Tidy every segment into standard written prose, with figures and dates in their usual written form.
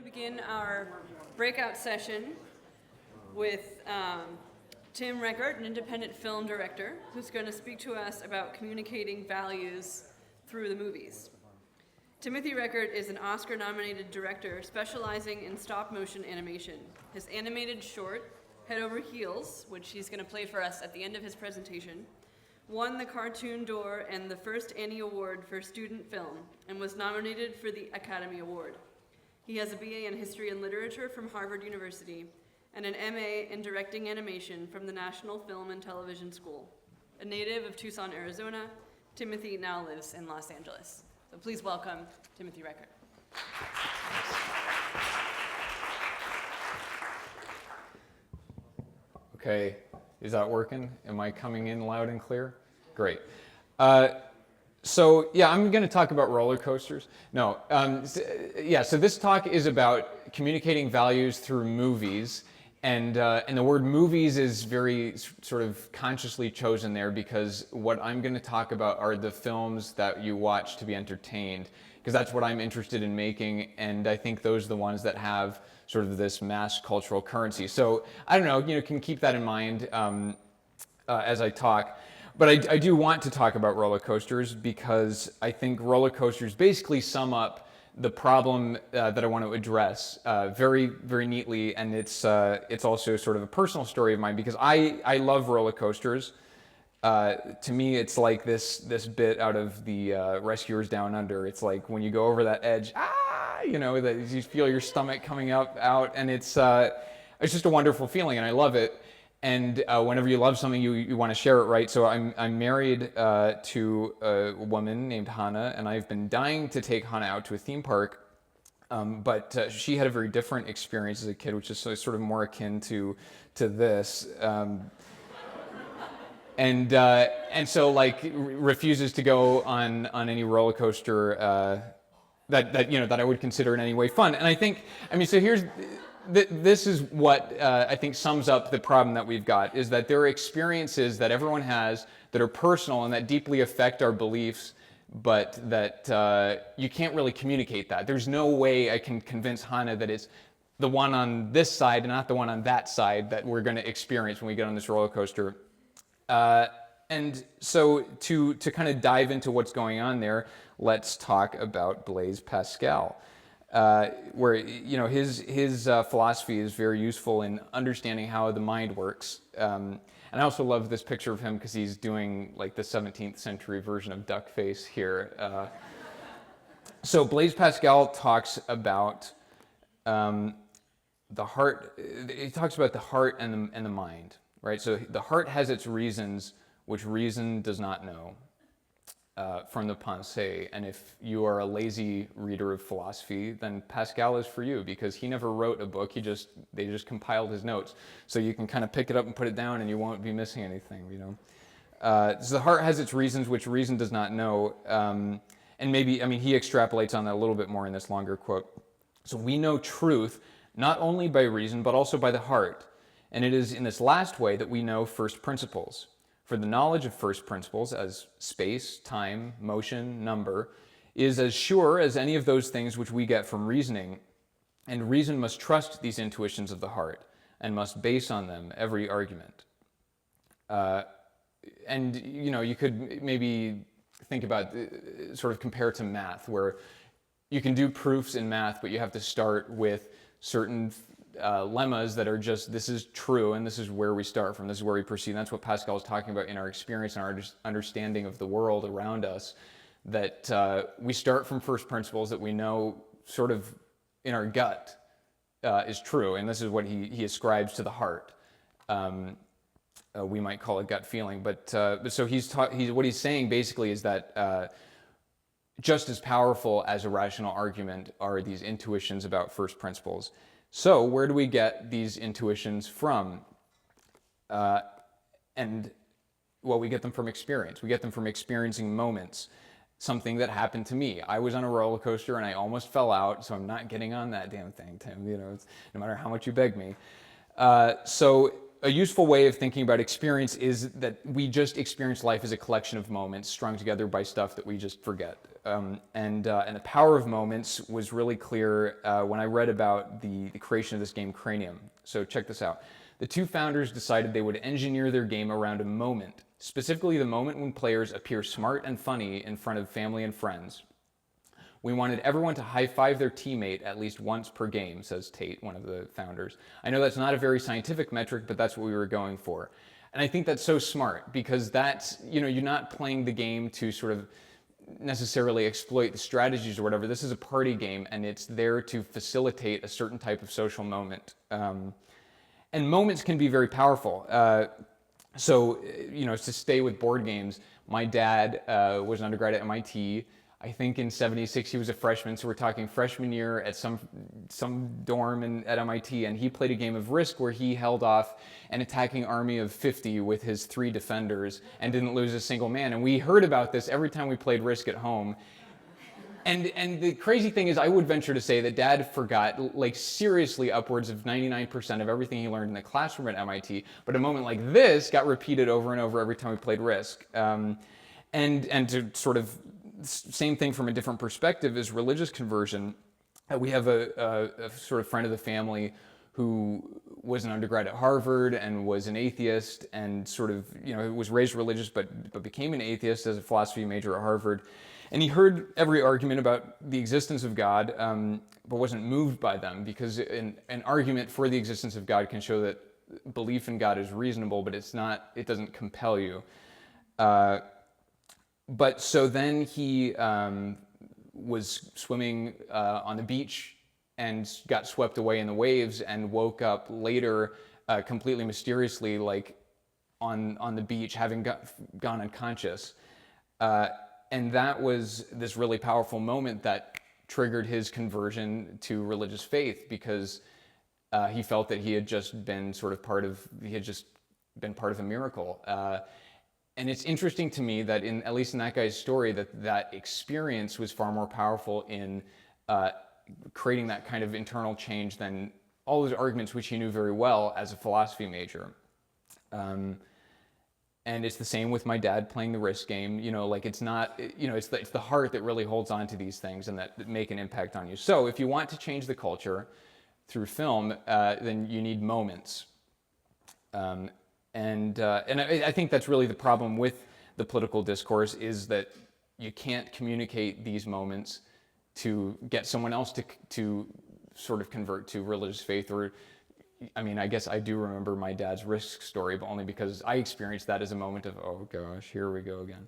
going to begin our breakout session with Tim Reckart, an independent film director, who's going to speak to us about communicating values through the movies. Timothy Reckart is an Oscar-nominated director specializing in stop-motion animation. His animated short, Head Over Heels, which he's going to play for us at the end of his presentation, won the Cartoon Door and the first Annie Award for Student Film, and was nominated for the Academy Award. He has a BA in History and Literature from Harvard University and an MA in Directing Animation from the National Film and Television School. A native of Tucson, Arizona, Timothy now lives in Los Angeles. So please welcome Timothy Reckart. Okay, is that working? Am I coming in loud and clear? Great. So yeah, I'm going to talk about roller coasters. No, so this talk is about communicating values through movies, and the word movies is very sort of consciously chosen there because what I'm going to talk about are the films that you watch to be entertained, because that's what I'm interested in making, and I think those are the ones that have sort of this mass cultural currency. So I don't know, you can keep that in mind as I talk. But I do want to talk about roller coasters because I think roller coasters basically sum up the problem that I want to address very, very neatly, and it's also sort of a personal story of mine because I love roller coasters. To me, it's like this bit out of the Rescuers Down Under. It's like when you go over that edge, that you feel your stomach coming out, and it's just a wonderful feeling, and I love it. And whenever you love something, you want to share it, right? So I'm married to a woman named Hannah, and I've been dying to take Hannah out to a theme park, but she had a very different experience as a kid, which is sort of more akin to this, and so like refuses to go on any roller coaster that I would consider in any way fun. And I think, so here's. This is what I think sums up the problem that we've got, is that there are experiences that everyone has that are personal and that deeply affect our beliefs, but that you can't really communicate that. There's no way I can convince Hannah that it's the one on this side and not the one on that side that we're going to experience when we get on this roller coaster. And so to kind of dive into what's going on there, let's talk about Blaise Pascal. Where his philosophy is very useful in understanding how the mind works. And I also love this picture of him because he's doing like the 17th century version of Duckface here. So Blaise Pascal talks about the heart. He talks about the heart and the mind, right? So the heart has its reasons, which reason does not know. From the Pensée, and if you are a lazy reader of philosophy, then Pascal is for you because he never wrote a book. They just compiled his notes, so you can kind of pick it up and put it down, and you won't be missing anything. So the heart has its reasons, which reason does not know, and maybe he extrapolates on that a little bit more in this longer quote. So we know truth not only by reason but also by the heart, and it is in this last way that we know first principles. For the knowledge of first principles, as space, time, motion, number, is as sure as any of those things which we get from reasoning, and reason must trust these intuitions of the heart, and must base on them every argument. And you could maybe think about, sort of compare to math, where you can do proofs in math, but you have to start with certain lemmas that are just, this is true, and this is where we start from, this is where we proceed. And that's what Pascal is talking about in our experience and our understanding of the world around us, that we start from first principles that we know sort of in our gut is true, and this is what he ascribes to the heart. We might call it gut feeling, but so what he's saying basically is that just as powerful as a rational argument are these intuitions about first principles. So where do we get these intuitions from? And we get them from experience. We get them from experiencing moments. Something that happened to me. I was on a roller coaster and I almost fell out, so I'm not getting on that damn thing, Tim. No matter how much you beg me. So a useful way of thinking about experience is that we just experience life as a collection of moments strung together by stuff that we just forget. And the power of moments was really clear when I read about the creation of this game, Cranium. So check this out. The two founders decided they would engineer their game around a moment, specifically the moment when players appear smart and funny in front of family and friends. We wanted everyone to high-five their teammate at least once per game, says Tate, one of the founders. I know that's not a very scientific metric, but that's what we were going for. And I think that's so smart because that's, you're not playing the game to sort of necessarily exploit the strategies or whatever. This is a party game and it's there to facilitate a certain type of social moment. And moments can be very powerful. So, to stay with board games, my dad was an undergrad at MIT. I think in '76 he was a freshman, so we're talking freshman year at some dorm at MIT, and he played a game of Risk where he held off an attacking army of 50 with his 3 defenders and didn't lose a single man. And we heard about this every time we played Risk at home. And the crazy thing is, I would venture to say that Dad forgot, like, seriously upwards of 99% of everything he learned in the classroom at MIT, but a moment like this got repeated over and over every time we played Risk. And to sort of, same thing from a different perspective is religious conversion. We have a sort of friend of the family who was an undergrad at Harvard and was an atheist and sort of, was raised religious but became an atheist as a philosophy major at Harvard. And he heard every argument about the existence of God, but wasn't moved by them, because an argument for the existence of God can show that belief in God is reasonable, but it doesn't compel you. But so then he was swimming on the beach and got swept away in the waves and woke up later completely mysteriously, like on the beach, having gone unconscious. And that was this really powerful moment that triggered his conversion to religious faith, because he felt that he had just been part of a miracle. And it's interesting to me that at least in that guy's story, that experience was far more powerful in creating that kind of internal change than all those arguments, which he knew very well as a philosophy major. And it's the same with my dad playing the Risk game. It's not, it's the heart that really holds on to these things and that make an impact on you. So if you want to change the culture through film, then you need moments. And I think that's really the problem with the political discourse, is that you can't communicate these moments to get someone else to sort of convert to religious faith. Or, I guess I do remember my dad's Risk story, but only because I experienced that as a moment of, oh gosh, here we go again.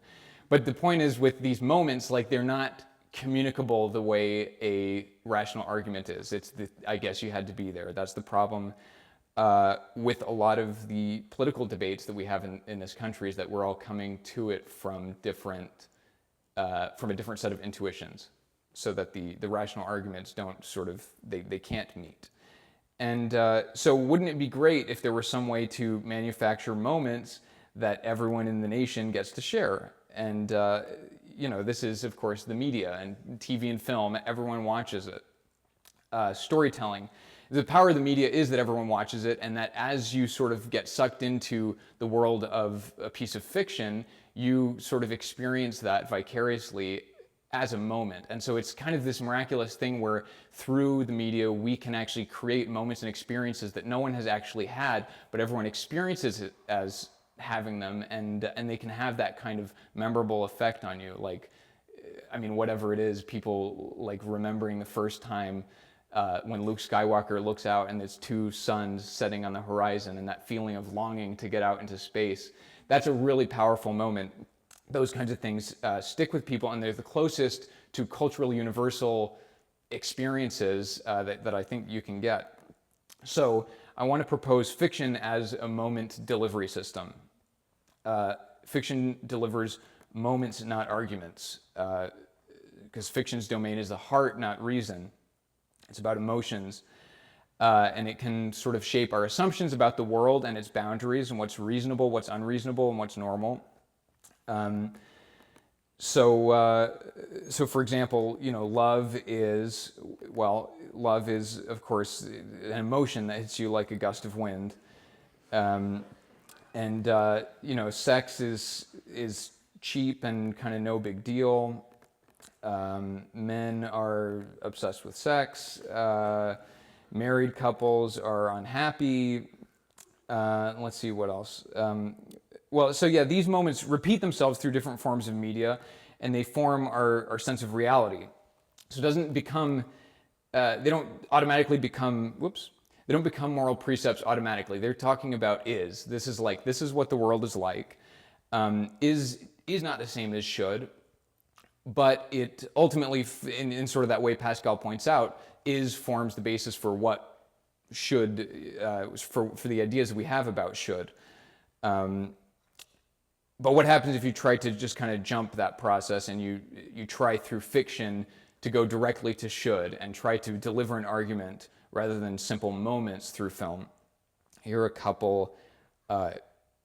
But the point is, with these moments, they're not communicable the way a rational argument is. I guess you had to be there. That's the problem with a lot of the political debates that we have in this country, is that we're all coming to it from a different set of intuitions, so that the rational arguments don't they can't meet. And so wouldn't it be great if there were some way to manufacture moments that everyone in the nation gets to share? And this is, of course, the media and TV and film. Everyone watches it. Storytelling. The power of the media is that everyone watches it, and that as you sort of get sucked into the world of a piece of fiction, you sort of experience that vicariously as a moment. And so it's kind of this miraculous thing where through the media we can actually create moments and experiences that no one has actually had, but everyone experiences it as having them, and they can have that kind of memorable effect on you. Whatever it is, people remembering the first time when Luke Skywalker looks out and there's 2 suns setting on the horizon, and that feeling of longing to get out into space. That's a really powerful moment. Those kinds of things stick with people, and they're the closest to cultural universal experiences that I think you can get. So I want to propose fiction as a moment delivery system. Fiction delivers moments, not arguments, because fiction's domain is the heart, not reason. It's about emotions, and it can sort of shape our assumptions about the world and its boundaries and what's reasonable, what's unreasonable, and what's normal. So for example, love is, of course, an emotion that hits you like a gust of wind. Sex is cheap and kind of no big deal. Men are obsessed with sex. Married couples are unhappy. Let's see what else. These moments repeat themselves through different forms of media, and they form our sense of reality. So it doesn't become, they don't automatically become, they don't become moral precepts automatically. They're talking about is. This is what the world is like. Is not the same as should, but it ultimately, in sort of that way Pascal points out, is forms the basis for what should, for the ideas that we have about should. But what happens if you try to just kind of jump that process and you try through fiction to go directly to should and try to deliver an argument rather than simple moments through film? Here are a couple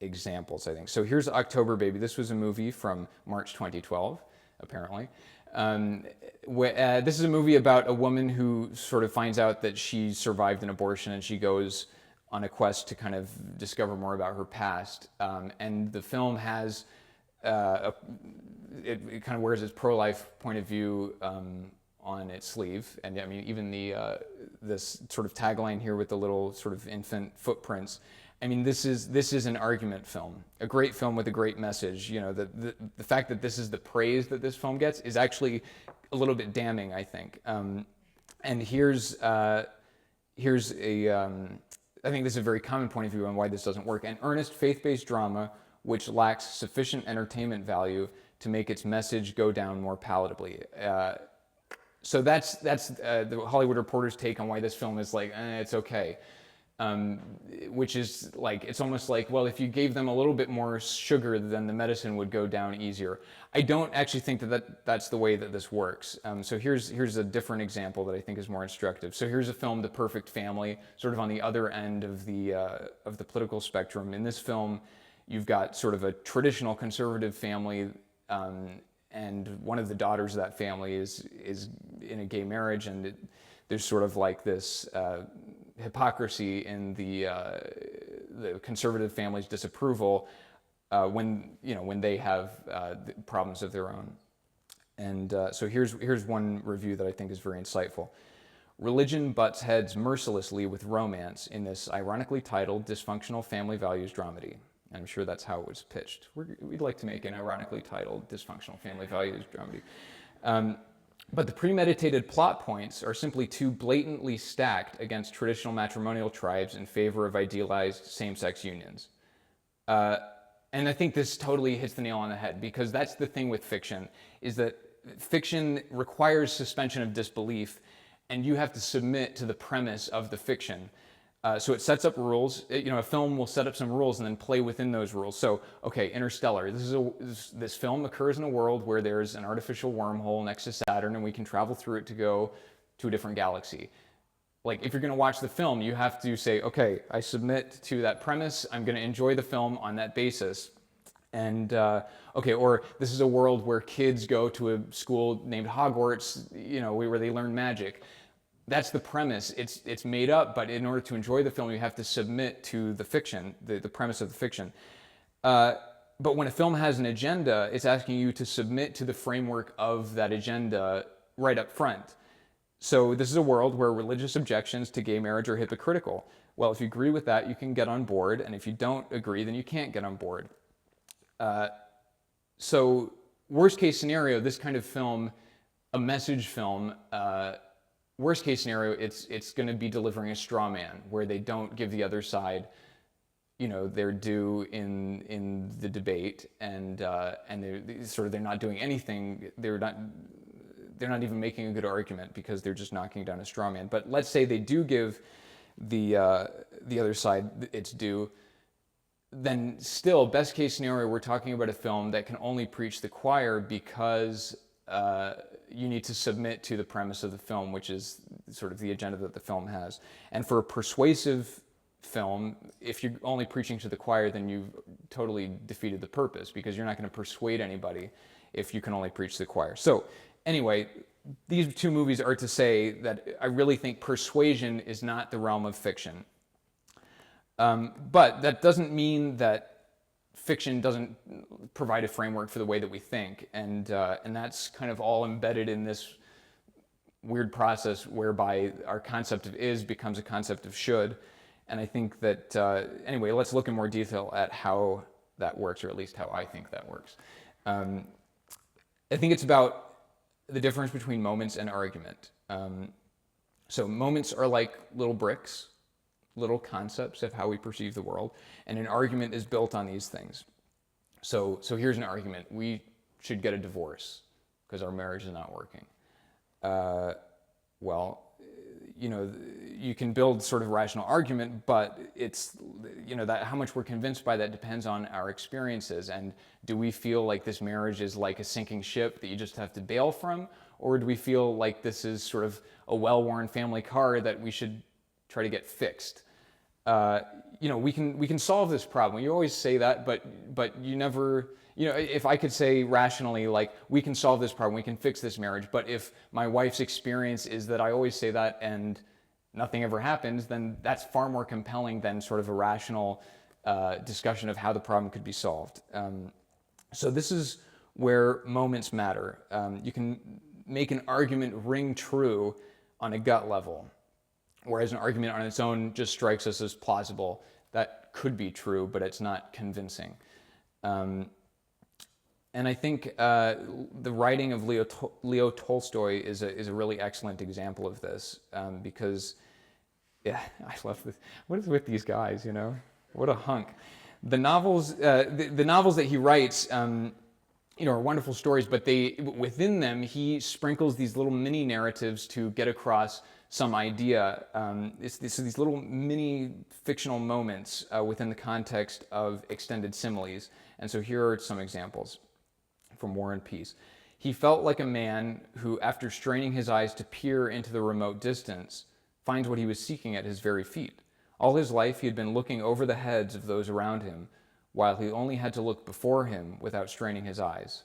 examples, I think. So here's October Baby. This was a movie from March 2012, apparently. This is a movie about a woman who sort of finds out that she survived an abortion, and she goes on a quest to kind of discover more about her past. And the film has, it kind of wears its pro-life point of view on its sleeve. And I mean, even this sort of tagline here with the little sort of infant footprints. I mean, this is an argument film, a great film with a great message. You know, the fact that this is the praise that this film gets is actually a little bit damning, I think. And here's a, I think this is a very common point of view on why this doesn't work. An earnest faith-based drama which lacks sufficient entertainment value to make its message go down more palatably. So that's the Hollywood Reporter's take on why this film is like, it's okay. Which is like, it's almost like, well, if you gave them a little bit more sugar, then the medicine would go down easier. I don't actually think that's the way that this works. So here's a different example that I think is more instructive. So here's a film, The Perfect Family, sort of on the other end of the political spectrum. In this film, you've got sort of a traditional conservative family, and one of the daughters of that family is in a gay marriage, and there's sort of like this hypocrisy in the conservative family's disapproval when they have problems of their own. And so here's one review that I think is very insightful. Religion butts heads mercilessly with romance in this ironically titled dysfunctional family values dramedy. I'm sure that's how it was pitched. We'd like to make an ironically titled dysfunctional family values dramedy. But the premeditated plot points are simply too blatantly stacked against traditional matrimonial tribes in favor of idealized same-sex unions. And I think this totally hits the nail on the head, because that's the thing with fiction, is that fiction requires suspension of disbelief, and you have to submit to the premise of the fiction. So it sets up rules. A film will set up some rules and then play within those rules. So, okay, Interstellar. This film occurs in a world where there's an artificial wormhole next to Saturn, and we can travel through it to go to a different galaxy. Like, if you're going to watch the film, you have to say, okay, I submit to that premise. I'm going to enjoy the film on that basis. And okay, or this is a world where kids go to a school named Hogwarts, where they learn magic. That's the premise. It's made up, but in order to enjoy the film, you have to submit to the fiction, the premise of the fiction. But when a film has an agenda, it's asking you to submit to the framework of that agenda right up front. So this is a world where religious objections to gay marriage are hypocritical. Well, if you agree with that, you can get on board, and if you don't agree, then you can't get on board. So worst case scenario, this kind of film, a message film, worst case scenario, it's going to be delivering a straw man where they don't give the other side, their due in the debate, and they're not doing anything. They're not even making a good argument because they're just knocking down a straw man. But let's say they do give the other side its due. Then still, best case scenario, we're talking about a film that can only preach the choir because you need to submit to the premise of the film, which is sort of the agenda that the film has. And for a persuasive film, if you're only preaching to the choir, then you've totally defeated the purpose, because you're not going to persuade anybody if you can only preach to the choir. So anyway, these two movies are to say that I really think persuasion is not the realm of fiction. But that doesn't mean that fiction doesn't provide a framework for the way that we think, and that's kind of all embedded in this weird process whereby our concept of is becomes a concept of should. And I think that, anyway, let's look in more detail at how that works, or at least how I think that works. I think it's about the difference between moments and argument. So moments are like little bricks, little concepts of how we perceive the world, and an argument is built on these things. So here's an argument. We should get a divorce because our marriage is not working. Well, you know, you can build sort of a rational argument, but it's, you know, that how much we're convinced by that depends on our experiences. And do we feel like this marriage is like a sinking ship that you just have to bail from? Or do we feel like this is sort of a well-worn family car that we should try to get fixed? You know, we can solve this problem. You always say that, but you never, you know, if I could say rationally, like, we can solve this problem, we can fix this marriage, but if my wife's experience is that I always say that and nothing ever happens, then that's far more compelling than sort of a rational discussion of how the problem could be solved. So this is where moments matter. You can make an argument ring true on a gut level, whereas an argument on its own just strikes us as plausible. That could be true, but it's not convincing. And I think the writing of Leo Tolstoy is a really excellent example of this, because, yeah, I love this. What is with these guys, you know? What a hunk. The novels that he writes, you know, are wonderful stories, but within them he sprinkles these little mini narratives to get across some idea. It's these little mini fictional moments within the context of extended similes. And so here are some examples from War and Peace. He felt like a man who, after straining his eyes to peer into the remote distance, finds what he was seeking at his very feet. All his life he had been looking over the heads of those around him, while he only had to look before him without straining his eyes.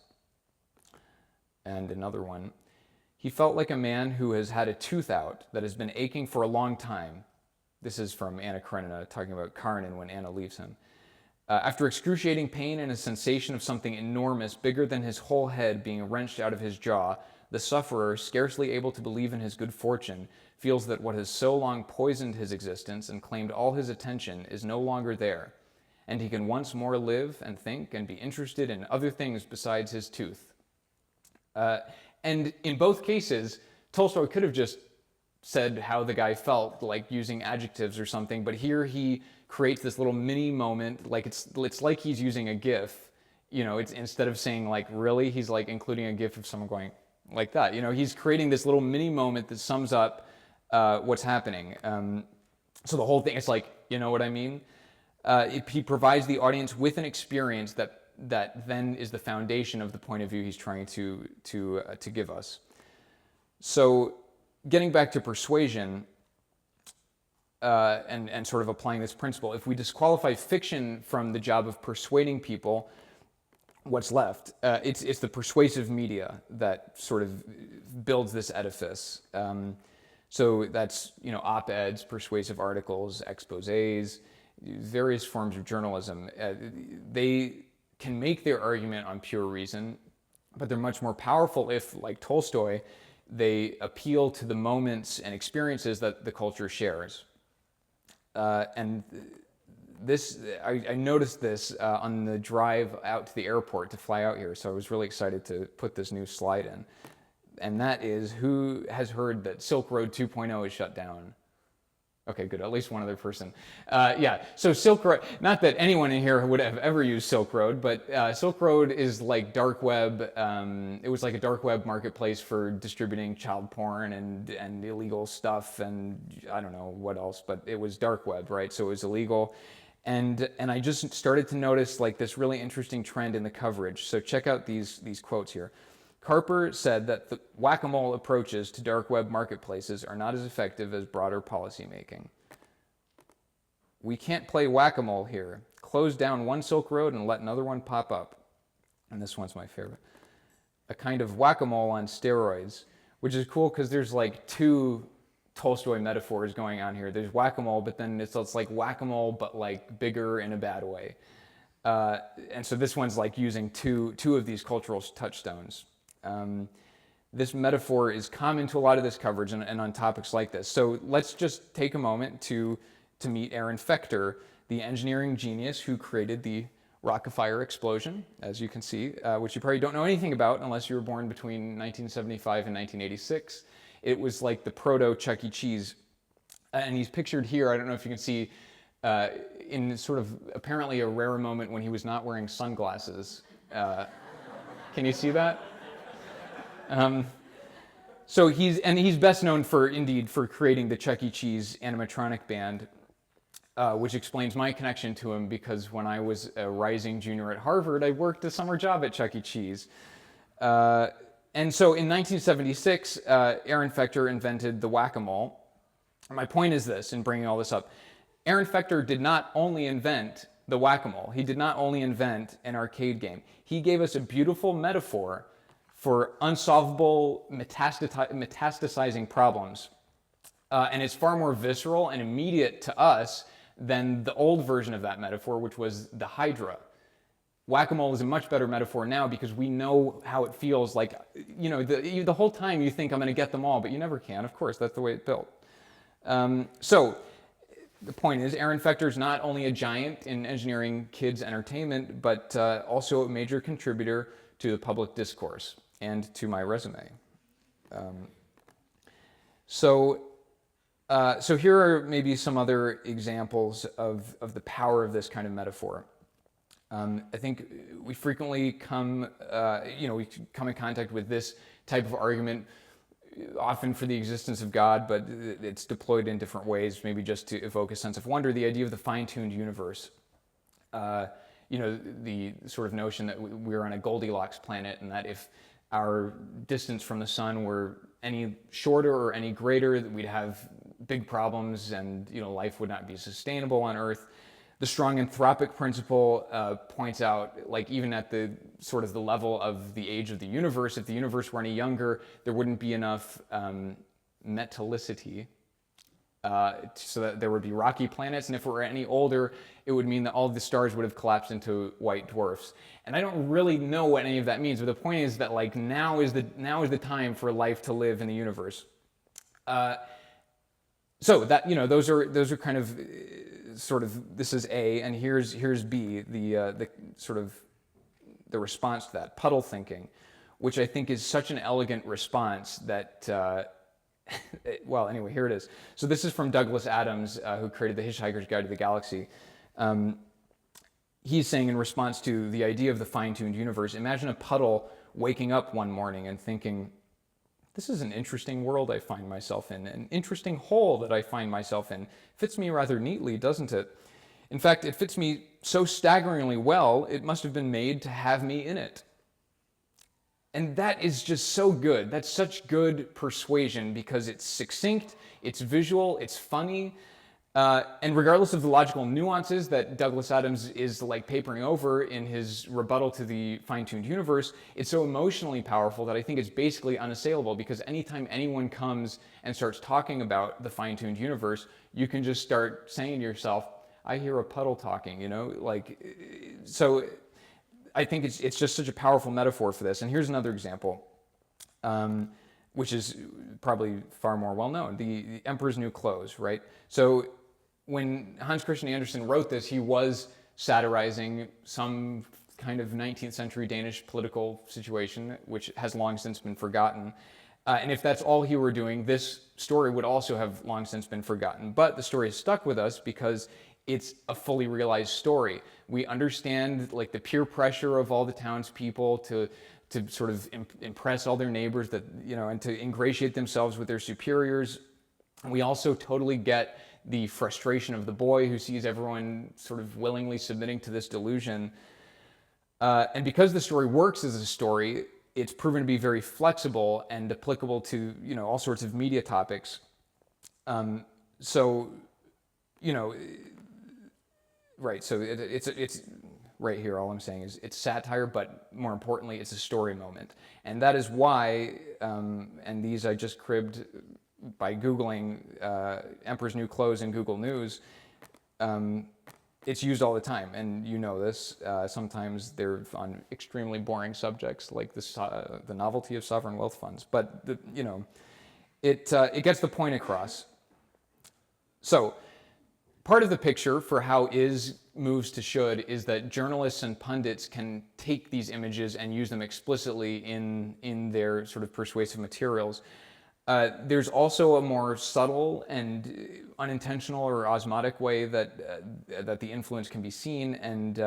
And another one. He felt like a man who has had a tooth out that has been aching for a long time. This is from Anna Karenina, talking about Karenin when Anna leaves him. After excruciating pain and a sensation of something enormous, bigger than his whole head, being wrenched out of his jaw, the sufferer, scarcely able to believe in his good fortune, feels that what has so long poisoned his existence and claimed all his attention is no longer there, and he can once more live and think and be interested in other things besides his tooth. And in both cases, Tolstoy could have just said how the guy felt, like using adjectives or something, but here he creates this little mini moment, like it's like he's using a GIF, you know, it's instead of saying like really, he's like including a GIF of someone going like that, you know, he's creating this little mini moment that sums up what's happening. So the whole thing, it's like, you know what I mean? He provides the audience with an experience that then is the foundation of the point of view he's trying to give us. So getting back to persuasion, and sort of applying this principle, if we disqualify fiction from the job of persuading people, what's left? It's the persuasive media that sort of builds this edifice. So that's, you know, op-eds, persuasive articles, exposés, various forms of journalism. They can make their argument on pure reason, but they're much more powerful if, like Tolstoy, they appeal to the moments and experiences that the culture shares. And this, I noticed this on the drive out to the airport to fly out here, so I was really excited to put this new slide in. And that is, who has heard that Silk Road 2.0 is shut down? Okay, good, at least one other person. Yeah, so Silk Road, not that anyone in here would have ever used Silk Road, but Silk Road is like dark web. It was like a dark web marketplace for distributing child porn and illegal stuff, and I don't know what else, but it was dark web, right? So it was illegal. And I just started to notice like this really interesting trend in the coverage. So check out these quotes here. Carper said that the whack-a-mole approaches to dark web marketplaces are not as effective as broader policymaking. We can't play whack-a-mole here. Close down one Silk Road and let another one pop up. And this one's my favorite. A kind of whack-a-mole on steroids, which is cool because there's like two Tolstoy metaphors going on here. There's whack-a-mole, but then it's like whack-a-mole, but like bigger in a bad way. And so this one's like using two of these cultural touchstones. This metaphor is common to a lot of this coverage and on topics like this. So let's just take a moment to meet Aaron Fechter, the engineering genius who created the rocket fire explosion, as you can see, which you probably don't know anything about unless you were born between 1975 and 1986. It was like the proto Chuck E. Cheese. And he's pictured here, I don't know if you can see, in sort of apparently a rare moment when he was not wearing sunglasses. Can you see that? So he's best known for creating the Chuck E. Cheese animatronic band, which explains my connection to him because when I was a rising junior at Harvard, I worked a summer job at Chuck E. Cheese. And so in 1976, Aaron Fechter invented the whack-a-mole. My point is this, in bringing all this up, Aaron Fechter did not only invent the whack-a-mole, he did not only invent an arcade game, he gave us a beautiful metaphor for unsolvable metastasizing problems. And it's far more visceral and immediate to us than the old version of that metaphor, which was the Hydra. Whack-a-mole is a much better metaphor now because we know how it feels like, the whole time you think I'm going to get them all, but you never can. Of course, that's the way it's built. So the point is, Aaron Fechter is not only a giant in engineering kids' entertainment, but also a major contributor to the public discourse and to my resume. So here are maybe some other examples of the power of this kind of metaphor. I think we frequently come in contact with this type of argument, often for the existence of God, but it's deployed in different ways, maybe just to evoke a sense of wonder. The idea of the fine-tuned universe. The sort of notion that we're on a Goldilocks planet, and that if our distance from the sun were any shorter or any greater, that we'd have big problems and life would not be sustainable on Earth. The strong anthropic principle points out, like even at the sort of the level of the age of the universe, if the universe were any younger, there wouldn't be enough metallicity so that there would be rocky planets, and if it were any older, it would mean that all of the stars would have collapsed into white dwarfs. And I don't really know what any of that means, but the point is that like now is the time for life to live in the universe. So that those are kind of sort of, this is A, and here's B, the sort of the response to that, puddle thinking, which I think is such an elegant response that, well, anyway, here it is. So this is from Douglas Adams, who created The Hitchhiker's Guide to the Galaxy. He's saying in response to the idea of the fine-tuned universe, imagine a puddle waking up one morning and thinking, this is an interesting world I find myself in, an interesting hole that I find myself in. Fits me rather neatly, doesn't it? In fact, it fits me so staggeringly well, it must have been made to have me in it. And that is just so good. That's such good persuasion because it's succinct, it's visual, it's funny, and regardless of the logical nuances that Douglas Adams is like papering over in his rebuttal to the fine-tuned universe, it's so emotionally powerful that I think it's basically unassailable, because anytime anyone comes and starts talking about the fine-tuned universe, you can just start saying to yourself, I hear a puddle talking, so I think it's just such a powerful metaphor for this. And here's another example, which is probably far more well-known, the Emperor's New Clothes, right? So when Hans Christian Andersen wrote this, he was satirizing some kind of 19th century Danish political situation, which has long since been forgotten. And if that's all he were doing, this story would also have long since been forgotten. But the story is stuck with us because it's a fully realized story. We understand like the peer pressure of all the townspeople to sort of impress all their neighbors, that and to ingratiate themselves with their superiors. We also totally get the frustration of the boy who sees everyone sort of willingly submitting to this delusion. And because the story works as a story, it's proven to be very flexible and applicable to all sorts of media topics. Right. So it's right here. All I'm saying is it's satire, but more importantly, it's a story moment, and that is why. And these I just cribbed by Googling Emperor's New Clothes in Google News, it's used all the time, and you know this. Sometimes they're on extremely boring subjects like the novelty of sovereign wealth funds, but it gets the point across. So part of the picture for how is moves to should is that journalists and pundits can take these images and use them explicitly in their sort of persuasive materials. There's also a more subtle and unintentional or osmotic way that the influence can be seen, and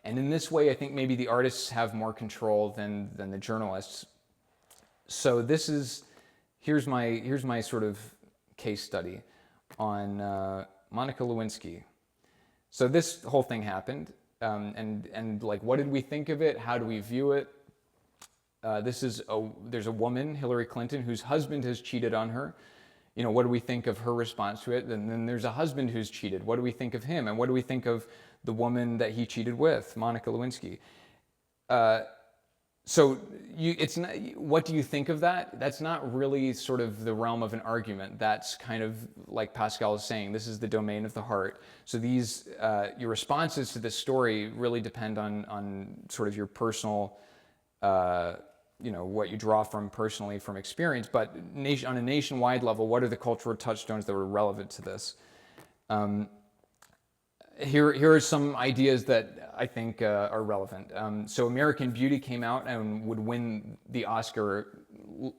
in this way, I think maybe the artists have more control than the journalists. So here's my sort of case study on Monica Lewinsky. So this whole thing happened, and like, what did we think of it? How do we view it? There's a woman, Hillary Clinton, whose husband has cheated on her. What do we think of her response to it? And then there's a husband who's cheated. What do we think of him? And what do we think of the woman that he cheated with, Monica Lewinsky? What do you think of that? That's not really sort of the realm of an argument. That's kind of like Pascal is saying, this is the domain of the heart. So your responses to this story really depend on sort of your personal, what you draw from personally from experience, but on a nationwide level, what are the cultural touchstones that were relevant to this? Here are some ideas that I think are relevant. So American Beauty came out and would win the Oscar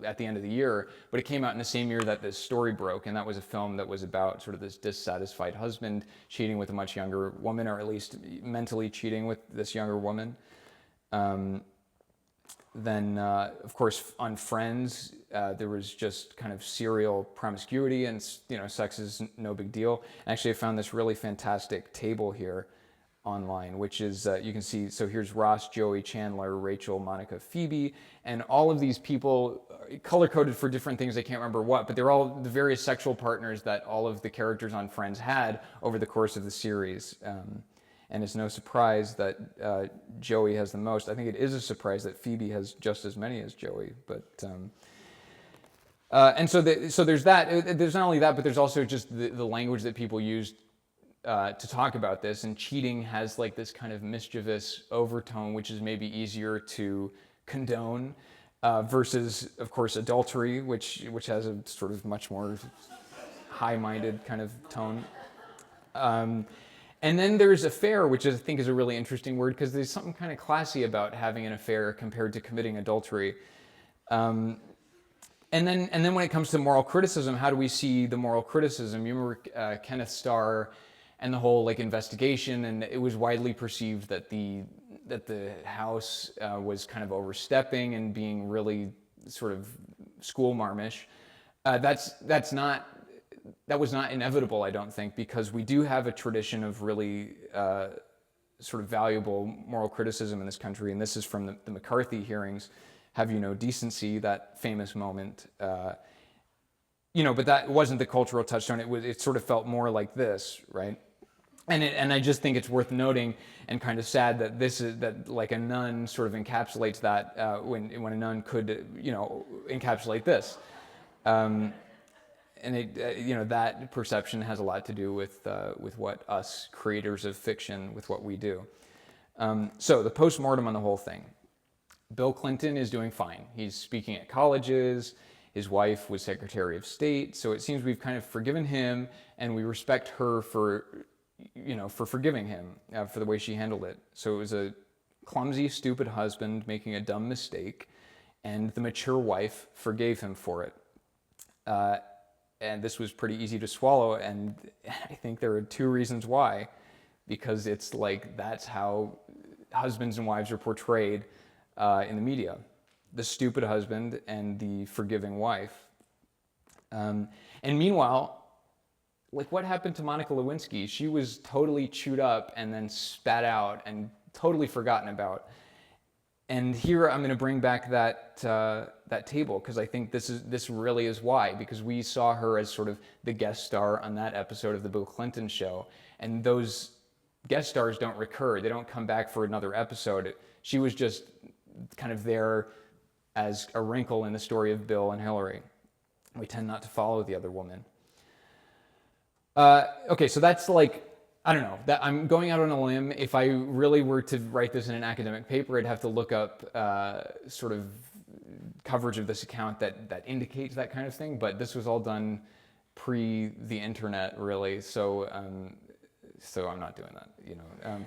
at the end of the year, but it came out in the same year that this story broke, and that was a film that was about sort of this dissatisfied husband cheating with a much younger woman, or at least mentally cheating with this younger woman. Then, of course, on Friends, there was just kind of serial promiscuity, and sex is no big deal. Actually, I found this really fantastic table here online, which is, you can see, so here's Ross, Joey, Chandler, Rachel, Monica, Phoebe, and all of these people color-coded for different things, I can't remember what, but they're all the various sexual partners that all of the characters on Friends had over the course of the series. And it's no surprise that Joey has the most. I think it is a surprise that Phoebe has just as many as Joey. But and so there's that. There's not only that, but there's also just the language that people use to talk about this. And cheating has like this kind of mischievous overtone, which is maybe easier to condone, versus, of course, adultery, which has a sort of much more high-minded kind of tone. And then there's affair, which I think is a really interesting word, because there's something kind of classy about having an affair compared to committing adultery. And then when it comes to moral criticism, how do we see the moral criticism? You remember Kenneth Starr and the whole like investigation, and it was widely perceived that the House was kind of overstepping and being really sort of schoolmarmish. That was not inevitable, I don't think, because we do have a tradition of really sort of valuable moral criticism in this country, and this is from the McCarthy hearings. Have you no decency? That famous moment, but that wasn't the cultural touchstone. It sort of felt more like this, right? And I just think it's worth noting and kind of sad that that like a nun sort of encapsulates that when a nun could encapsulate this. And that perception has a lot to do with what us creators of fiction, with what we do. So the postmortem on the whole thing. Bill Clinton is doing fine. He's speaking at colleges. His wife was Secretary of State. So it seems we've kind of forgiven him, and we respect her for forgiving him for the way she handled it. So it was a clumsy, stupid husband making a dumb mistake, and the mature wife forgave him for it. And this was pretty easy to swallow, and I think there are two reasons why. Because it's like that's how husbands and wives are portrayed in the media. The stupid husband and the forgiving wife. And meanwhile, like what happened to Monica Lewinsky? She was totally chewed up and then spat out and totally forgotten about. And here I'm going to bring back that table, because I think this really is why, because we saw her as sort of the guest star on that episode of the Bill Clinton show, and those guest stars don't recur. They don't come back for another episode. She was just kind of there as a wrinkle in the story of Bill and Hillary. We tend not to follow the other woman. Okay, so that's like, I don't know, that I'm going out on a limb. If I really were to write this in an academic paper, I'd have to look up sort of coverage of this account that indicates that kind of thing, but this was all done pre the internet, really, so I'm not doing that, you know.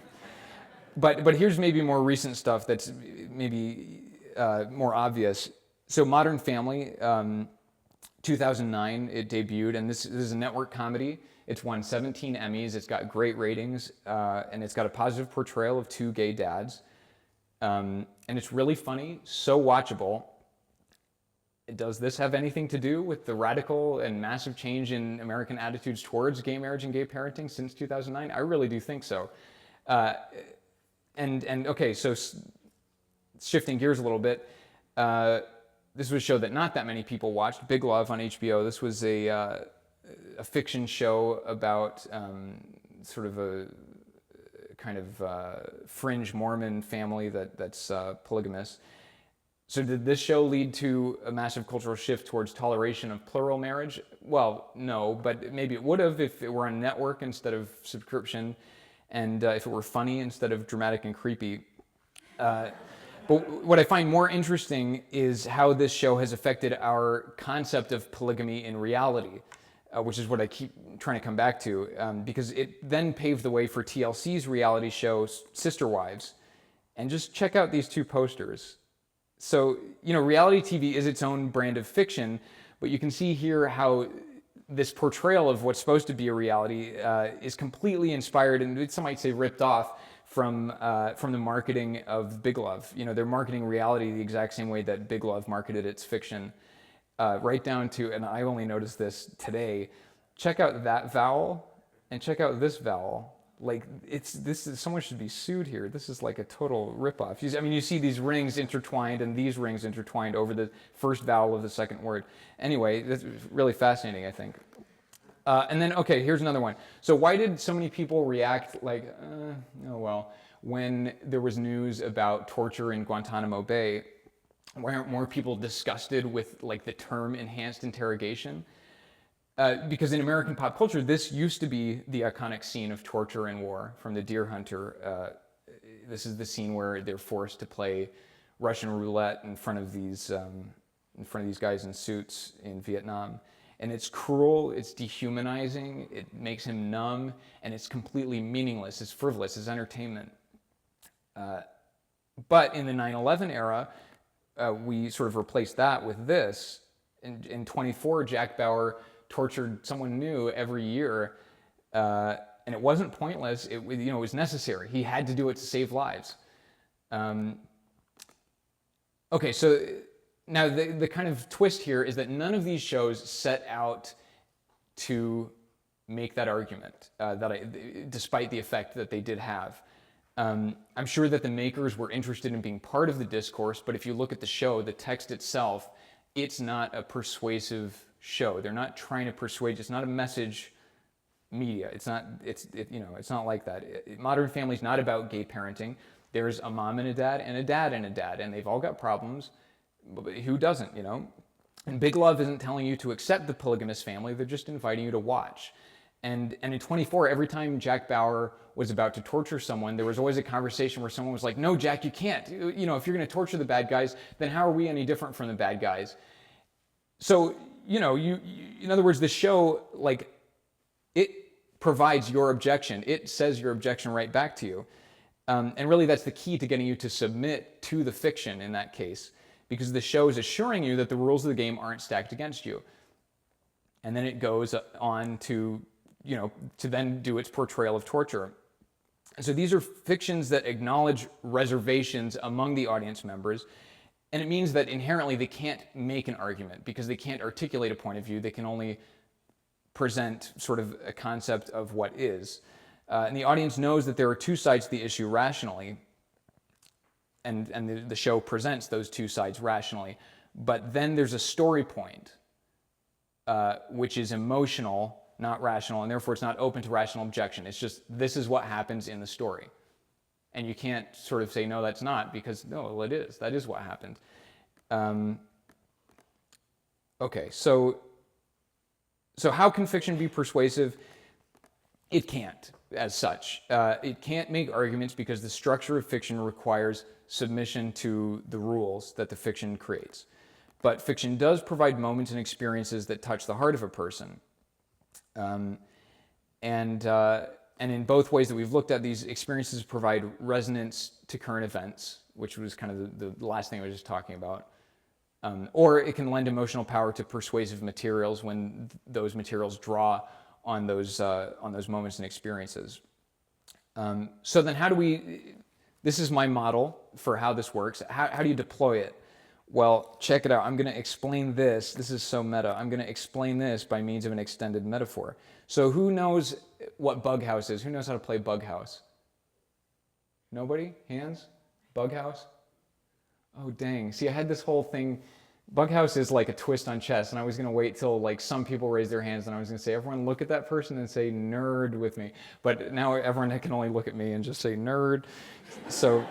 But here's maybe more recent stuff that's maybe more obvious. So Modern Family, 2009, it debuted, and this is a network comedy. It's won 17 Emmys. It's got great ratings, and it's got a positive portrayal of two gay dads. And it's really funny, so watchable. Does this have anything to do with the radical and massive change in American attitudes towards gay marriage and gay parenting since 2009? I really do think so. And okay, so shifting gears a little bit, this was a show that not that many people watched, Big Love on HBO. This was a fiction show about sort of a kind of fringe Mormon family that's polygamous. So did this show lead to a massive cultural shift towards toleration of plural marriage? Well, no, but maybe it would have if it were on network instead of subscription, and if it were funny instead of dramatic and creepy. But what I find more interesting is how this show has affected our concept of polygamy in reality, which is what I keep trying to come back to, because it then paved the way for TLC's reality show, Sister Wives. And just check out these two posters. So, you know, reality TV is its own brand of fiction, but you can see here how this portrayal of what's supposed to be a reality is completely inspired, and some might say ripped off, from the marketing of Big Love. You know, they're marketing reality the exact same way that Big Love marketed its fiction, right down to, and I only noticed this today, check out that vowel and check out this vowel. Like, someone should be sued here. This is like a total ripoff. I mean, you see these rings intertwined and these rings intertwined over the first vowel of the second word. Anyway, that's really fascinating, I think. And then, okay, here's another one. So why did so many people react like, oh well, when there was news about torture in Guantanamo Bay? Why aren't more people disgusted with like the term enhanced interrogation? Because in American pop culture, this used to be the iconic scene of torture and war from The Deer Hunter. This is the scene where they're forced to play Russian roulette in front of these guys in suits in Vietnam. And it's cruel, it's dehumanizing, it makes him numb, and it's completely meaningless, it's frivolous, it's entertainment. But in the 9/11 era, we sort of replaced that with this. In 24, Jack Bauer tortured someone new every year, and it wasn't pointless. It was necessary. He had to do it to save lives. Okay, so now the kind of twist here is that none of these shows set out to make that argument, despite the effect that they did have. I'm sure that the makers were interested in being part of the discourse, but if you look at the show, the text itself, it's not a persuasive show. They're not trying to persuade. It's not a message media. It's not like that. Modern Family's not about gay parenting. There's a mom and a dad and a dad and a dad, and they've all got problems. But who doesn't, you know? And Big Love isn't telling you to accept the polygamous family. They're just inviting you to watch. And in 24, every time Jack Bauer was about to torture someone, there was always a conversation where someone was like, no, Jack, you can't. You know, if you're going to torture the bad guys, then how are we any different from the bad guys? So, you know, in other words, the show, like, it provides your objection. It says your objection right back to you. And really, that's the key to getting you to submit to the fiction in that case, because the show is assuring you that the rules of the game aren't stacked against you. And then it goes on to, you know, to then do its portrayal of torture. So these are fictions that acknowledge reservations among the audience members, and it means that inherently they can't make an argument because they can't articulate a point of view. They can only present sort of a concept of what is. And the audience knows that there are two sides to the issue rationally, and the show presents those two sides rationally. But then there's a story point, which is emotional, not rational, and therefore it's not open to rational objection. It's just, this is what happens in the story. And you can't sort of say, no, that's not, because, no, well, it is. That is what happened. Okay, so So how can fiction be persuasive? It can't, as such. It can't make arguments because the structure of fiction requires submission to the rules that the fiction creates. But fiction does provide moments and experiences that touch the heart of a person. And in both ways that we've looked at, these experiences provide resonance to current events, which was kind of the last thing I was just talking about. Or it can lend emotional power to persuasive materials when those materials draw on those moments and experiences. So then this is my model for how this works. How do you deploy it? Well, check it out. I'm going to explain this. This is so meta. I'm going to explain this by means of an extended metaphor. So who knows what Bughouse is? Who knows how to play Bughouse? Nobody? Hands? Bughouse? Oh, dang. See, I had this whole thing. Bughouse is like a twist on chess, and I was going to wait till like some people raise their hands, and I was going to say, everyone look at that person and say nerd with me. But now everyone can only look at me and just say nerd. So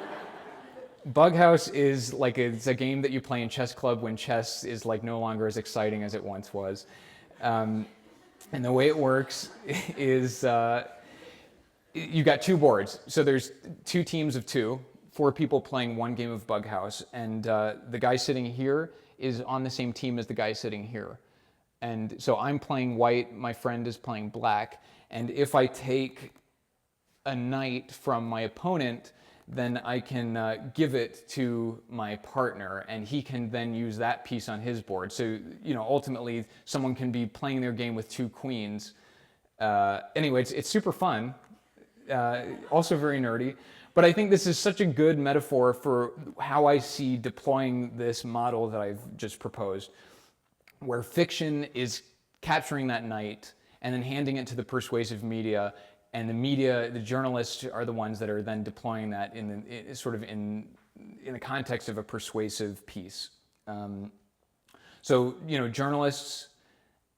Bughouse is like it's a game that you play in chess club when chess is like no longer as exciting as it once was. And the way it works is you got two boards. So there's two teams of two, 4 people playing one game of Bughouse, and the guy sitting here is on the same team as the guy sitting here. And so I'm playing white, my friend is playing black, and if I take a knight from my opponent, then I can give it to my partner, and he can then use that piece on his board. So, ultimately, someone can be playing their game with 2 queens. Anyway, it's super fun, also very nerdy. But I think this is such a good metaphor for how I see deploying this model that I've just proposed, where fiction is capturing that knight and then handing it to the persuasive media. And the media, the journalists, are the ones that are then deploying that in the context of a persuasive piece. Journalists,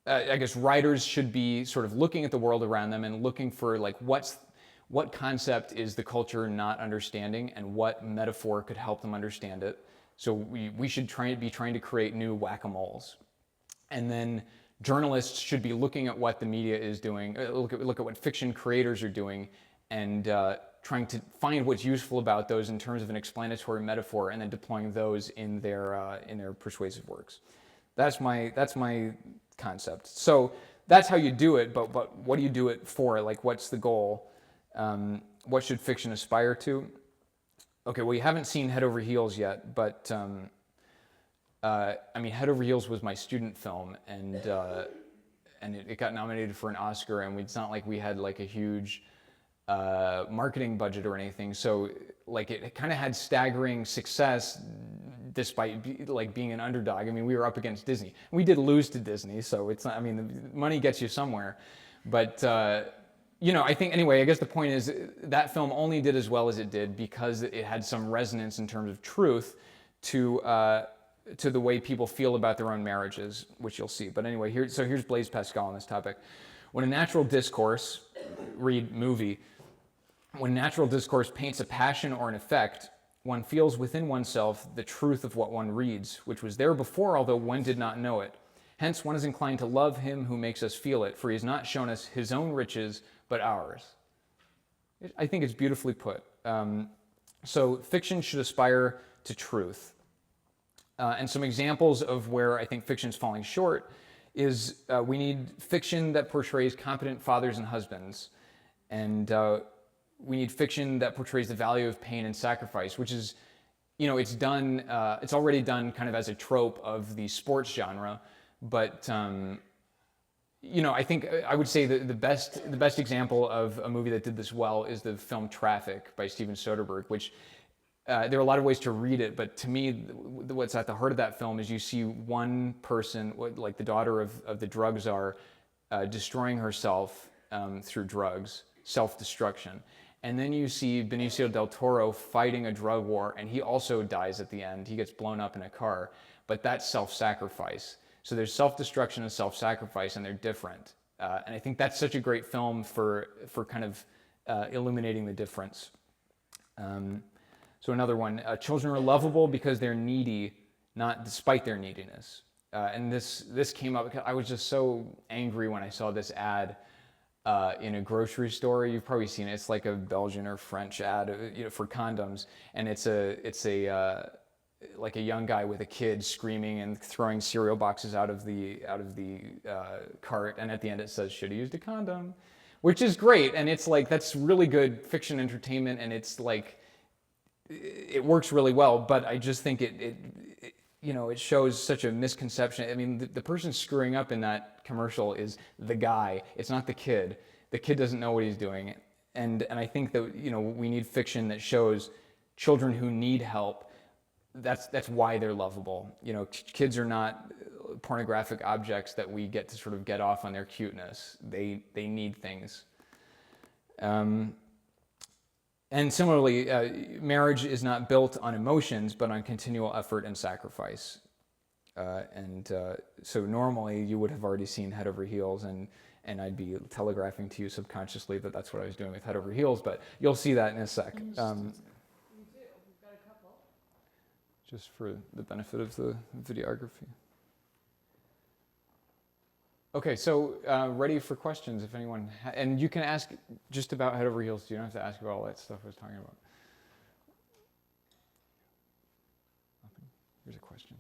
I guess writers should be sort of looking at the world around them and looking for like what concept is the culture not understanding and what metaphor could help them understand it. So we should be trying to create new whack-a-moles. And then journalists should be looking at what the media is doing, look at what fiction creators are doing, and trying to find what's useful about those in terms of an explanatory metaphor, and then deploying those in their persuasive works. That's my concept. So that's how you do it. But what do you do it for? Like, what's the goal? What should fiction aspire to? Okay, well, you haven't seen Head Over Heels yet, but Head Over Heels was my student film, and it got nominated for an Oscar, and it's not like we had like a huge marketing budget or anything, so like it kind of had staggering success despite being an underdog. I mean, we were up against Disney. We did lose to Disney, so it's not, the money gets you somewhere, but I think, anyway, I guess the point is that film only did as well as it did because it had some resonance in terms of truth to the way people feel about their own marriages, which you'll see. But anyway, here's Blaise Pascal on this topic. When natural discourse paints a passion or an effect, one feels within oneself the truth of what one reads, which was there before, although one did not know it. Hence, one is inclined to love him who makes us feel it, for he has not shown us his own riches, but ours. I think it's beautifully put. So fiction should aspire to truth. And some examples of where I think fiction's falling short is we need fiction that portrays competent fathers and husbands. And we need fiction that portrays the value of pain and sacrifice, which is, it's already done kind of as a trope of the sports genre. But, I think I would say the best example of a movie that did this well is the film Traffic by Steven Soderbergh, which there are a lot of ways to read it, but to me, what's at the heart of that film is you see one person, like the daughter of the drug czar, destroying herself through drugs, self-destruction. And then you see Benicio del Toro fighting a drug war, and he also dies at the end. He gets blown up in a car, but that's self-sacrifice. So there's self-destruction and self-sacrifice, and they're different. And I think that's such a great film for kind of illuminating the difference. So another one, children are lovable because they're needy, not despite their neediness. and this came up because I was just so angry when I saw this ad in a grocery store. You've probably seen it. It's like a Belgian or French ad, for condoms, and it's a like a young guy with a kid screaming and throwing cereal boxes out of the cart, and at the end it says, "Should have used a condom," which is great, and it's like that's really good fiction entertainment, and it's like it works really well. But I just think it shows such a misconception. I mean, the person screwing up in that commercial is the guy. It's not the kid. The kid doesn't know what he's doing, and I think that we need fiction that shows children who need help. That's why they're lovable. Kids are not pornographic objects that we get to sort of get off on their cuteness. They need things. And similarly, marriage is not built on emotions, but on continual effort and sacrifice. So normally you would have already seen Head Over Heels, and I'd be telegraphing to you subconsciously that that's what I was doing with Head Over Heels, but you'll see that in a sec. Just for the benefit of the videography. Okay, so ready for questions if anyone, and you can ask just about Head Over Heels. You don't have to ask about all that stuff I was talking about. Here's a question.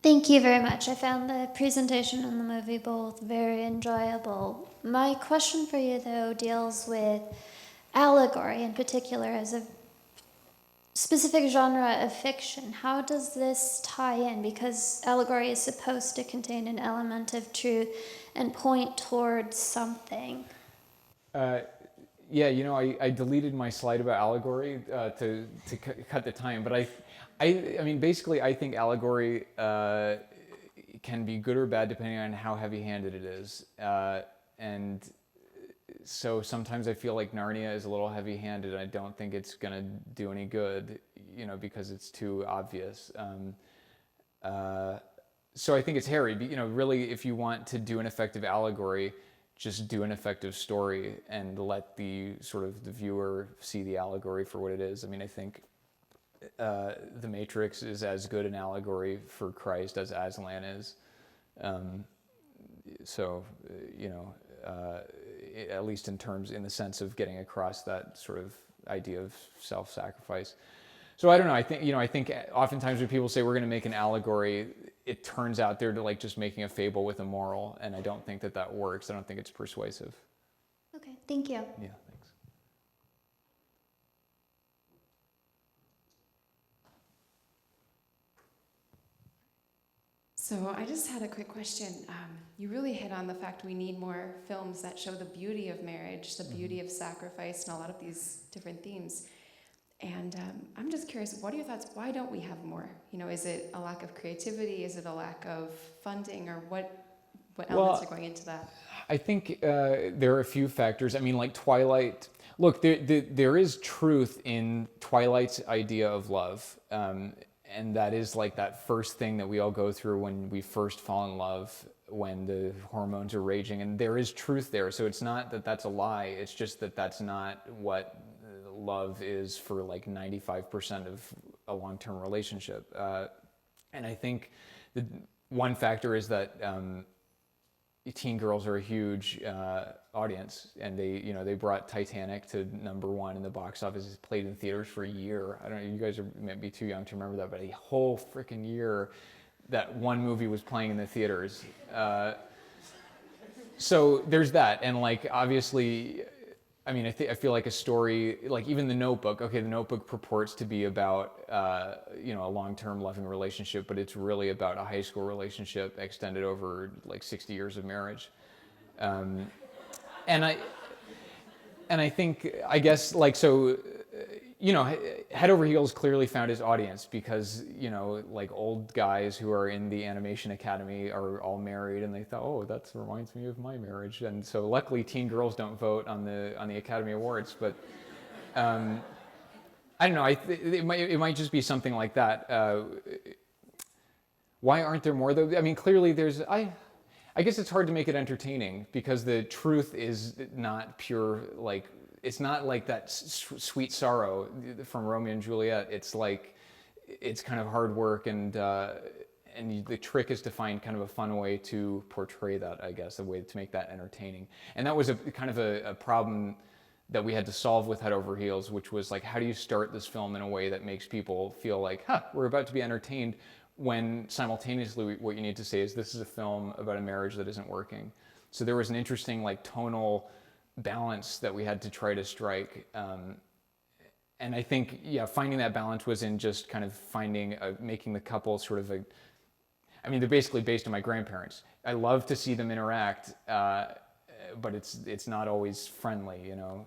Thank you very much. I found the presentation and the movie both very enjoyable. My question for you, though, deals with allegory in particular as a specific genre of fiction. How does this tie in? Because allegory is supposed to contain an element of truth and point towards something. Yeah, I deleted my slide about allegory to cut the time, but I mean, basically, I think allegory can be good or bad depending on how heavy-handed it is. And so sometimes I feel like Narnia is a little heavy-handed, and I don't think it's going to do any good, because it's too obvious. So I think it's hairy. Really, if you want to do an effective allegory, just do an effective story and let the viewer see the allegory for what it is. I mean, I think The Matrix is as good an allegory for Christ as Aslan is. At least in the sense of getting across that sort of idea of self-sacrifice. So I don't know. I think oftentimes when people say we're going to make an allegory, it turns out they're just making a fable with a moral, and I don't think that works. I don't think it's persuasive. Okay, thank you. Yeah. So I just had a quick question. You really hit on the fact we need more films that show the beauty of marriage, the beauty of sacrifice, and a lot of these different themes. And I'm just curious, what are your thoughts? Why don't we have more? Is it a lack of creativity? Is it a lack of funding? Or what elements are going into that? I think there are a few factors. I mean, like Twilight. Look, there is truth in Twilight's idea of love. And that is like that first thing that we all go through when we first fall in love, when the hormones are raging. And there is truth there. So it's not that that's a lie. It's just that that's not what love is for 95% of a long-term relationship. And I think the one factor is that teen girls are a huge audience, and they brought Titanic to #1 in the box office. It's played in theaters for a year. I don't know, you guys might be too young to remember that, but a whole freaking year that one movie was playing in the theaters. So there's that, and obviously, I mean, I feel like a story, even The Notebook. Okay, The Notebook purports to be about a long-term loving relationship, but it's really about a high school relationship extended over 60 years of marriage. And I think, I guess, Head Over Heels clearly found his audience because, old guys who are in the animation academy are all married, and they thought, oh, that reminds me of my marriage. And so luckily teen girls don't vote on the Academy Awards, but I don't know, it might just be something like that. Why aren't there more though? I mean, clearly I I guess it's hard to make it entertaining because the truth is not pure, like, it's not like that sweet sorrow from Romeo and Juliet. It's like, it's kind of hard work, and the trick is to find kind of a fun way to portray that, I guess, a way to make that entertaining. And that was a kind of a problem that we had to solve with Head Over Heels, which was like, how do you start this film in a way that makes people feel like, we're about to be entertained, when simultaneously what you need to say is, this is a film about a marriage that isn't working. So there was an interesting like tonal balance that we had to try to strike. And I think, finding that balance was in just kind of making the couple sort of they're basically based on my grandparents. I love to see them interact, but it's not always friendly, you know.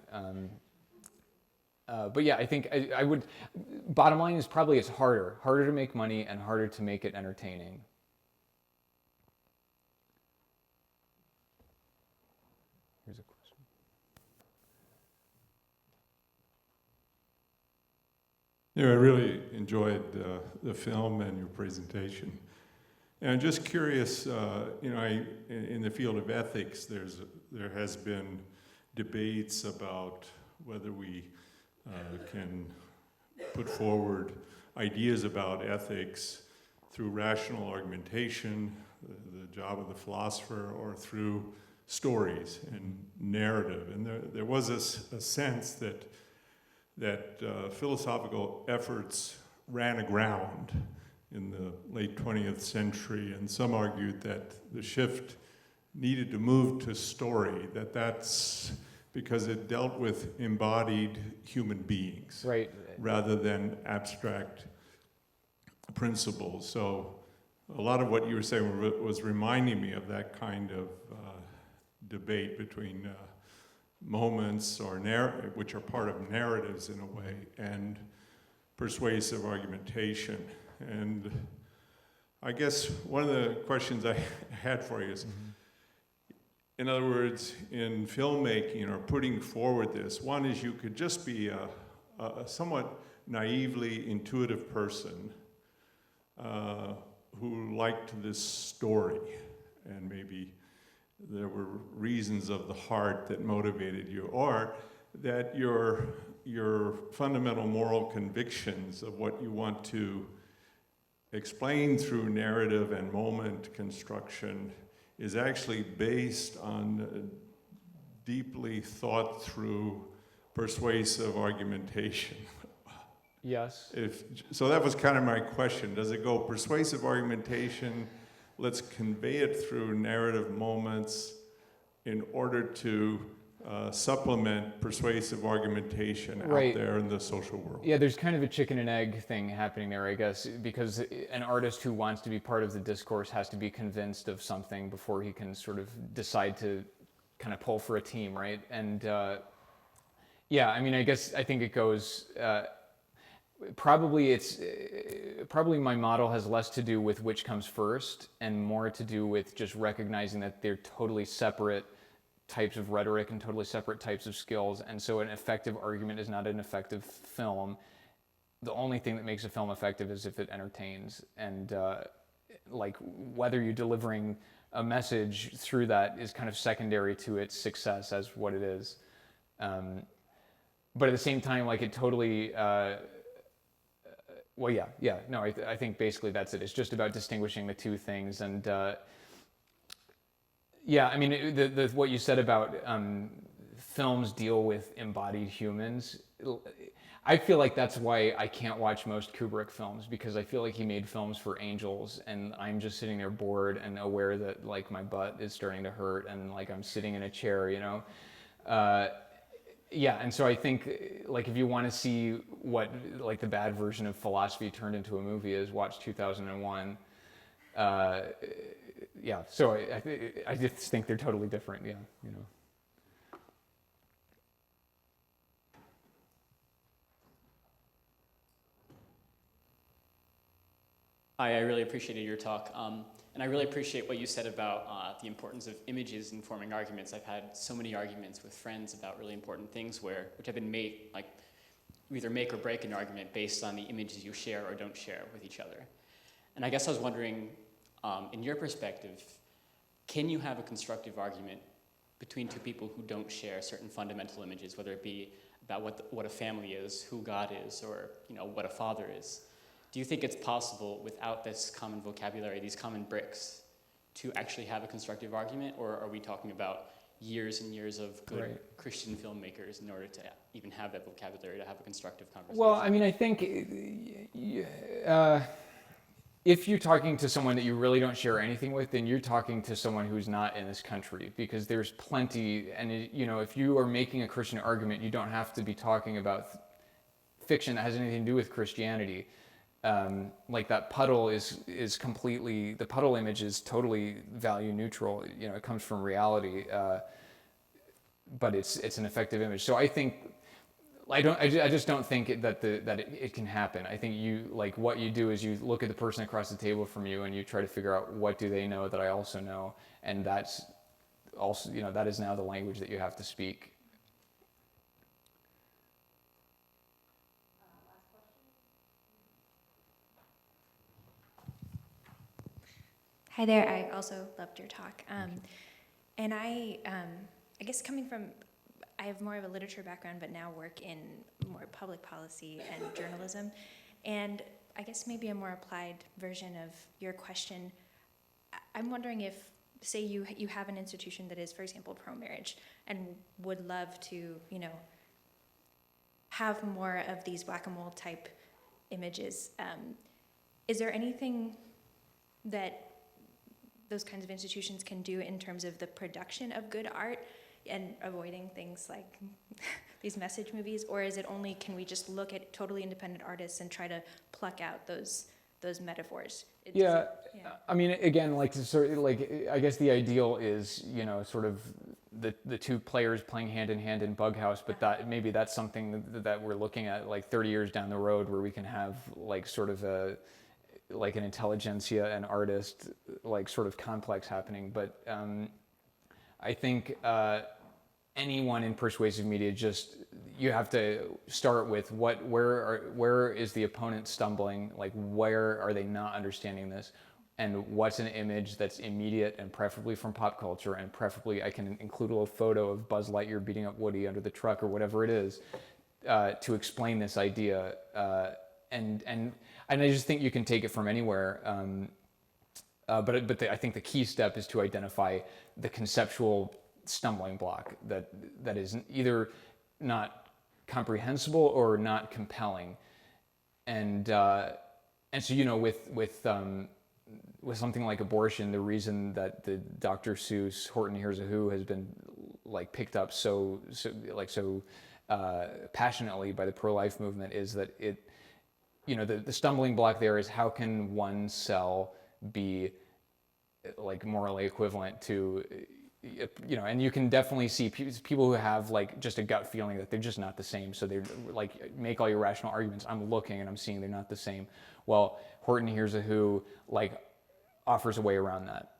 But yeah, I think I would, bottom line is probably it's harder to make money and harder to make it entertaining. Here's a question. I really enjoyed the film and your presentation. And I'm just curious, in the field of ethics, there has been debates about whether we can put forward ideas about ethics through rational argumentation, the job of the philosopher, or through stories and narrative. And there was a sense that philosophical efforts ran aground in the late 20th century, and some argued that the shift needed to move to story, that's because it dealt with embodied human beings, right, rather than abstract principles. So a lot of what you were saying was reminding me of that kind of debate between moments which are part of narratives in a way, and persuasive argumentation. And I guess one of the questions I had for you is, in other words, in filmmaking or putting forward this, one is you could just be a somewhat naively intuitive person who liked this story, and maybe there were reasons of the heart that motivated you, or that your fundamental moral convictions of what you want to explain through narrative and moment construction is actually based on deeply thought through persuasive argumentation. Yes. So that was kind of my question. Does it go persuasive argumentation, let's convey it through narrative moments in order to supplement persuasive argumentation Right. out there in the social world? Yeah, there's kind of a chicken and egg thing happening there, I guess, because an artist who wants to be part of the discourse has to be convinced of something before he can sort of decide to kind of pull for a team, right? And I think it goes, probably my model has less to do with which comes first and more to do with just recognizing that they're totally separate types of rhetoric and totally separate types of skills. And so an effective argument is not an effective film. The only thing that makes a film effective is if it entertains. And like whether you're delivering a message through that is kind of secondary to its success as what it is. But at the same time, like it totally, I think basically that's it. It's just about distinguishing the two things. And what you said about films deal with embodied humans, I feel like that's why I can't watch most Kubrick films, because I feel like he made films for angels and I'm just sitting there bored and aware that like my butt is starting to hurt and like I'm sitting in a chair, you know? And so I think like if you want to see what like the bad version of philosophy turned into a movie is, watch 2001. So I just think they're totally different, you know. Hi, I really appreciated your talk. And I really appreciate what you said about the importance of images in forming arguments. I've had so many arguments with friends about really important things which have been made, like you either make or break an argument based on the images you share or don't share with each other. And I guess I was wondering, in your perspective, can you have a constructive argument between two people who don't share certain fundamental images, whether it be about what a family is, who God is, or what a father is? Do you think it's possible without this common vocabulary, these common bricks, to actually have a constructive argument, or are we talking about years and years of good Christian filmmakers in order to even have that vocabulary to have a constructive conversation? Well, I mean, I think if you're talking to someone that you really don't share anything with, then you're talking to someone who's not in this country, because there's plenty, and if you are making a Christian argument, you don't have to be talking about fiction that has anything to do with Christianity. Like that puddle is completely, the puddle image is totally value neutral. It comes from reality, but it's an effective image. So I think, I just don't think that it can happen. I think what you do is you look at the person across the table from you and you try to figure out what do they know that I also know, and that's also, that is now the language that you have to speak. Hi there. I also loved your talk. And I guess I have more of a literature background, but now work in more public policy and journalism. And I guess maybe a more applied version of your question. I'm wondering if, say you have an institution that is, for example, pro-marriage, and would love to, have more of these whack-a-mole type images. Is there anything that those kinds of institutions can do in terms of the production of good art and avoiding things like these message movies? Or is it only, can we just look at totally independent artists and try to pluck out those metaphors? I mean, again, I guess the ideal is, sort of the two players playing hand in hand in Bughouse, but maybe that's something that we're looking at 30 years down the road, where we can have sort of an intelligentsia and artist, sort of complex happening. But I think anyone in persuasive media, you have to start with where is the opponent stumbling? Where are they not understanding this? And what's an image that's immediate and preferably from pop culture, and preferably I can include a little photo of Buzz Lightyear beating up Woody under the truck or whatever it is, to explain this idea. And I just think you can take it from anywhere. But I think the key step is to identify the conceptual stumbling block that is either not comprehensible or not compelling. And so with something like abortion, the reason that the Dr. Seuss Horton Hears a Who has been picked up so passionately by the pro-life movement is that it. The stumbling block there is, how can one cell be morally equivalent to, and you can definitely see people who have just a gut feeling that they're just not the same. So they make all your rational arguments. I'm looking and I'm seeing they're not the same. Well, Horton Hears a Who offers a way around that.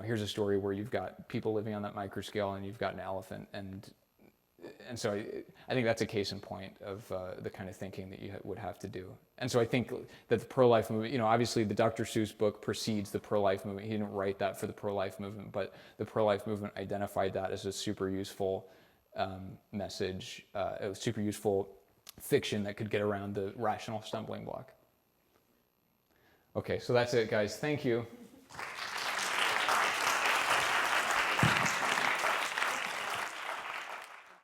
Here's a story where you've got people living on that microscale and you've got an elephant, and so I think that's a case in point of the kind of thinking that you would have to do. And so I think that the pro-life movement, obviously the Dr. Seuss book precedes the pro-life movement. He didn't write that for the pro-life movement, but the pro-life movement identified that as a super useful message, a super useful fiction that could get around the rational stumbling block. Okay, so that's it, guys. Thank you.